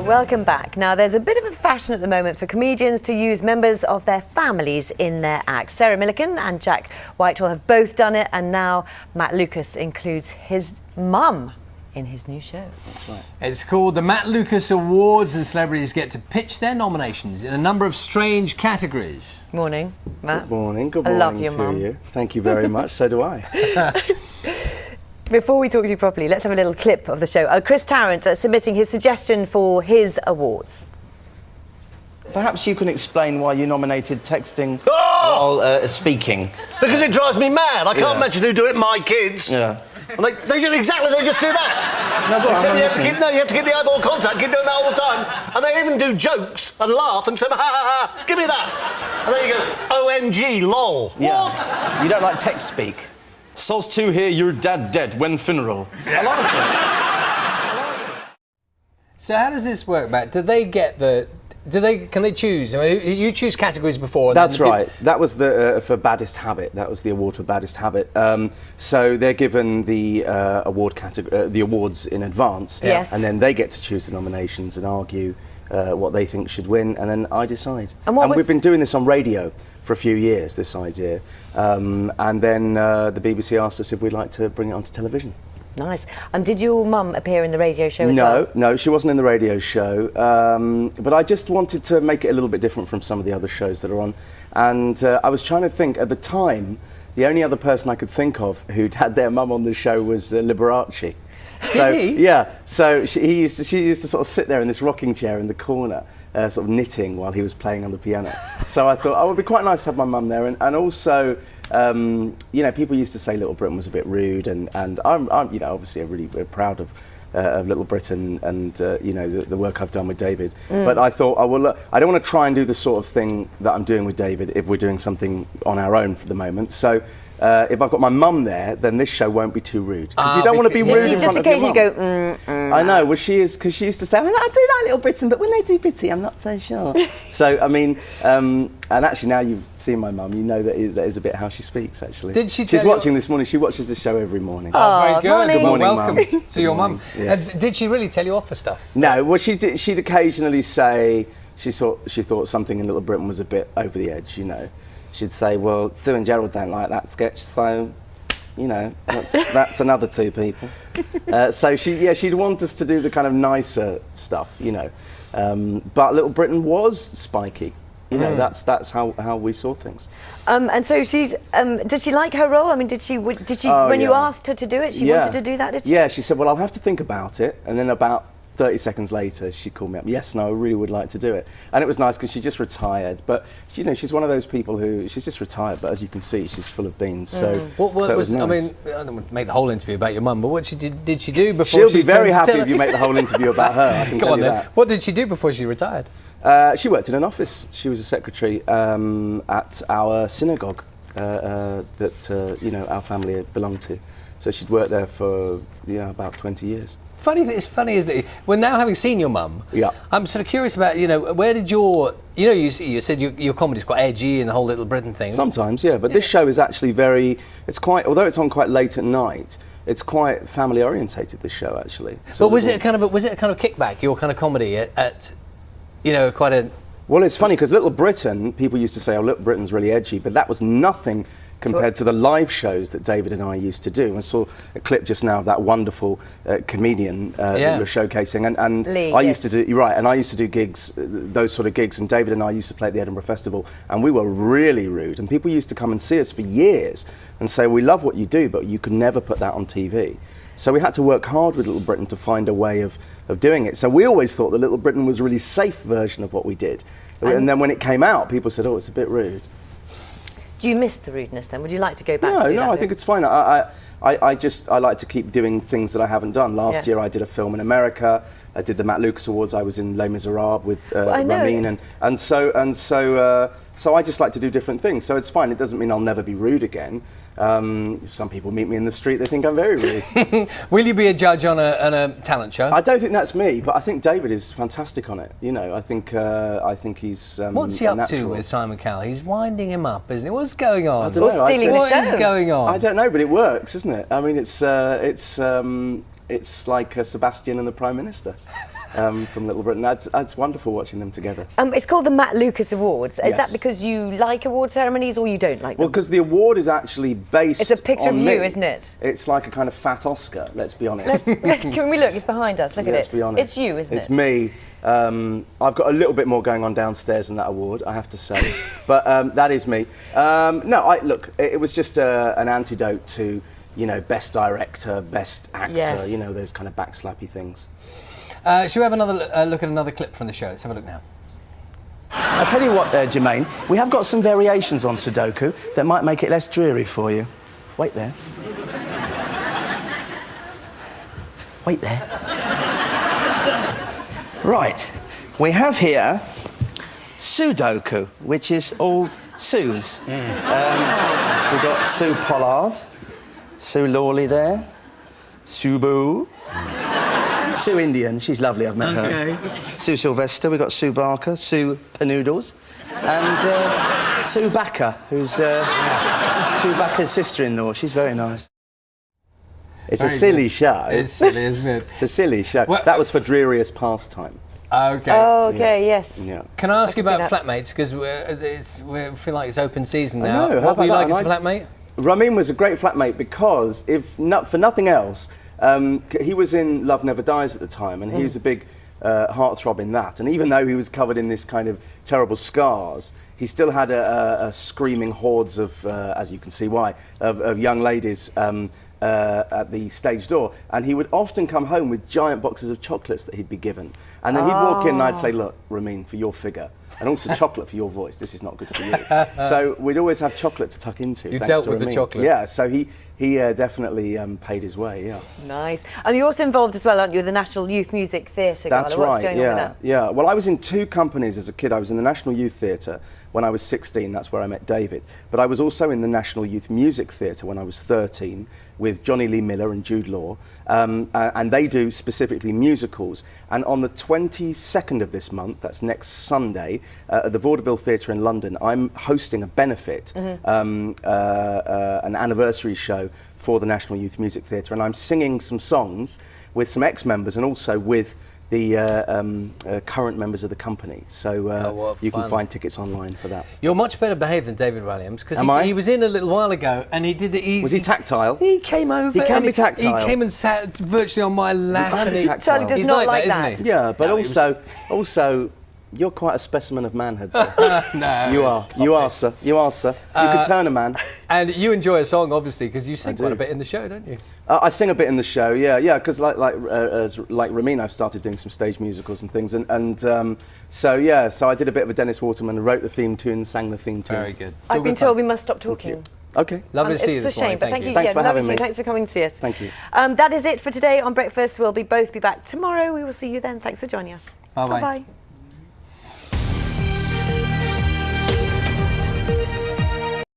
Welcome back. Now, there's a bit of a fashion at the moment for comedians to use members of their families in their acts. Sarah Millican and Jack Whitehall have both done it, and now Matt Lucas includes his mum in his new show. That's right. It's called the Matt Lucas Awards, and celebrities get to pitch their nominations in a number of strange categories. Morning, Matt. Good morning. Good I morning love your to mum. you. Thank you very much. So do I. Before we talk to you properly, let's have a little clip of the show. Chris Tarrant submitting his suggestion for his awards. Perhaps you can explain why you nominated texting while speaking. Because it drives me mad. I can't imagine who do it. My kids. Yeah. And they do exactly. They just do that. No, go on, Except I'm you have to listening. keep. You have to keep the eyeball contact. Keep doing that all the time. And they even do jokes and laugh and say, "Ha ha ha! Give me that." And then you go, "OMG, lol." Yeah. What? You don't like text speak. Soz 2 here, your dad dead, when funeral. I like it. So how does this work, Matt? Do they get the... Can they choose? I mean, you choose categories before. That's right. That was the for baddest habit. That was the award for baddest habit. So they're given the the awards in advance, Yes. and then they get to choose the nominations and argue what they think should win, and then I decide. And we've been doing this on radio for a few years. This idea, and then the BBC asked us if we'd like to bring it onto television. Nice. And did your mum appear in the radio show as well? No, she wasn't in the radio show. But I just wanted to make it a little bit different from some of the other shows that are on. And I was trying to think, at the time, the only other person I could think of who'd had their mum on the show was Liberace. Did he? Yeah. So she used to sort of sit there in this rocking chair in the corner, sort of knitting while he was playing on the piano. So I thought, it would be quite nice to have my mum there. And also, you know, people used to say Little Britain was a bit rude, and I'm you know, obviously I'm really proud of Little Britain and you know, the work I've done with David. But I thought, oh, well, look, I don't want to try and do the sort of thing that I'm doing with David if we're doing something on our own for the moment. So if I've got my mum there, then this show won't be too rude, because you don't want to be rude in front of your mum. Just occasionally go, I know. Well, she is, because she used to say, well, I do like Little Britain, but when they do Bitty, I'm not so sure. So, I mean, and actually now you've seen my mum, you know that is a bit how she speaks, actually. Did she She's watching this morning. She watches the show every morning. Oh, very good. morning. Well, Morning, welcome Mum. to your Morning, mum. yes. Did she really tell you off for stuff? No, well, she'd occasionally say she thought something in Little Britain was a bit over the edge, you know. She'd say, well, Sue and Gerald don't like that sketch, so... You know, that's another two people. So she'd want us to do the kind of nicer stuff, you know. But Little Britain was spiky. You know, that's how we saw things. and so she's. Did she like her role? I mean, did she? Oh, when you yeah. asked her to do it, she wanted to do that. Did she? Yeah, she said, well, I'll have to think about it, and then about 30 seconds later, she called me up. Yes, no, I really would like to do it. And it was nice because she just retired. But, you know, she's one of those people who, she's just retired, but as you can see, she's full of beans. So, What so it was nice. I mean, I don't want to make the whole interview about your mum, but what did she do before She'll she be very turned happy to if you make the whole interview about her, I can Go tell on you then. that. What did she do before she retired? She worked in an office. She was a secretary at our synagogue that, you know, our family belonged to. So she'd worked there for, about 20 years. It's funny, isn't it? Well, now having seen your mum, Yeah. I'm sort of curious about, you know, where did your, you know, you said your comedy's quite edgy and the whole Little Britain thing. Sometimes, yeah, but this show is actually it's quite, although it's on quite late at night, it's quite family orientated, this show, actually. So But was it a kind of kickback, your kind of comedy at you know, quite a... Well, it's funny, because Little Britain, people used to say, oh, Little Britain's really edgy, but that was nothing compared to the live shows that David and I used to do. I saw a clip just now of that wonderful comedian that you're showcasing, and Lee, I used to do, you're right, and I used to do gigs, those sort of gigs, and David and I used to play at the Edinburgh Festival, and we were really rude, and people used to come and see us for years and say, we love what you do, but you could never put that on TV. So we had to work hard with Little Britain to find a way of doing it. So we always thought that Little Britain was a really safe version of what we did. And then when it came out, people said, oh, it's a bit rude. Do you miss the rudeness then? Would you like to go back to do that? No, I think it's fine. I like to keep doing things that I haven't done. Last year I did a film in America. I did the Matt Lucas Awards. I was in Les Miserables with Ramin, and so I just like to do different things. So it's fine. It doesn't mean I'll never be rude again. Some people meet me in the street, they think I'm very rude. Will you be a judge on a talent show? I don't think that's me, but I think David is fantastic on it. You know, I think he's What's he up natural. to with Simon Cowell? He's winding him up, isn't he? What's going on? I don't know. stealing the What show. is going on? I don't know, but it works, isn't it? I mean, it's like Sebastian and the Prime Minister. from Little Britain. That's wonderful watching them together. It's called the Matt Lucas Awards. Is Yes. that because you like award ceremonies or you don't like them? Well, because the award is actually based. It's a picture on of me. you, isn't it? It's like a kind of fat Oscar. Let's be honest. Can we look? It's behind us. Look at it. Let's be honest. It's you, isn't It's it? me. I've got a little bit more going on downstairs than that award, I have to say. But that is me. No, look, it was just an antidote to, you know, best director, best actor, Yes. you know, those kind of backslappy things. Shall we have another look at another clip from the show? Let's have a look now. I'll tell you what, Jermaine, we have got some variations on Sudoku that might make it less dreary for you. Wait there. Wait there. Right, we have here Sudoku, which is all Sues. We've got Sue Pollard, Sue Lawley there, Sue Boo, Sue Indian, she's lovely, I've met her. Sue Sylvester, we've got Sue Barker, Sue Panoodles, and Sue Backer, who's Chewbacca's sister-in-law. She's very nice. It's a silly show. It's silly, isn't it? It's a silly show. Well, that was for dreariest pastime. Okay. Oh, okay, yes. Yeah. Can I ask you can see about that. flatmates? Because we feel like it's open season now. know, how What were you about like that? as a flatmate? Ramin was a great flatmate because, if not for nothing else, he was in Love Never Dies at the time, and he was a big heartthrob in that. And even though he was covered in this kind of terrible scars, he still had a screaming hordes of, as you can see why, of young ladies at the stage door. And he would often come home with giant boxes of chocolates that he'd be given. And then he'd walk in and I'd say, look, Ramin, for your figure, and also chocolate for your voice, this is not good for you. So we'd always have chocolate to tuck into. You thanks dealt to with the Ramin. chocolate. Yeah, so he definitely paid his way, yeah. Nice. And you're also involved as well, aren't you, with the National Youth Music Theatre? That's What's right, going on with that? yeah. Well, I was in two companies as a kid. I was in the National Youth Theatre when I was 16, that's where I met David. But I was also in the National Youth Music Theatre when I was 13 with Johnny Lee Miller and Jude Law. And they do specifically musicals. And on the 22nd of this month, that's next Sunday, at the Vaudeville Theatre in London, I'm hosting a benefit, an anniversary show for the National Youth Music Theatre. And I'm singing some songs with some ex-members and also with the current members of the company. So you can find tickets online for that. You're much better behaved than David Williams because Am I? he was in a little while ago and he did the. Was he tactile? He came over. He can and be tactile. He came and sat virtually on my lap. can be and he- tactile. Charlie does He's not like isn't that. he? Yeah, but No, he was- also, you're quite a specimen of manhood, sir. No, You are. You are, sir. You are, sir. You could turn a man. And you enjoy a song, obviously, because you sing do. quite a bit in the show, don't you? I sing a bit in the show, yeah, because like Ramin, I've started doing some stage musicals and things, so I did a bit of a Dennis Waterman, wrote the theme tune, sang the theme tune. Very good. I've been told we must stop talking. Okay. Lovely to see you It's a this morning. shame, but thank you. Thanks for lovely having to see you. me. Thanks for coming to see us. Thank you. That is it for today on Breakfast. We'll both be back tomorrow. We will see you then. Thanks for joining us. Bye-bye. Bye-bye.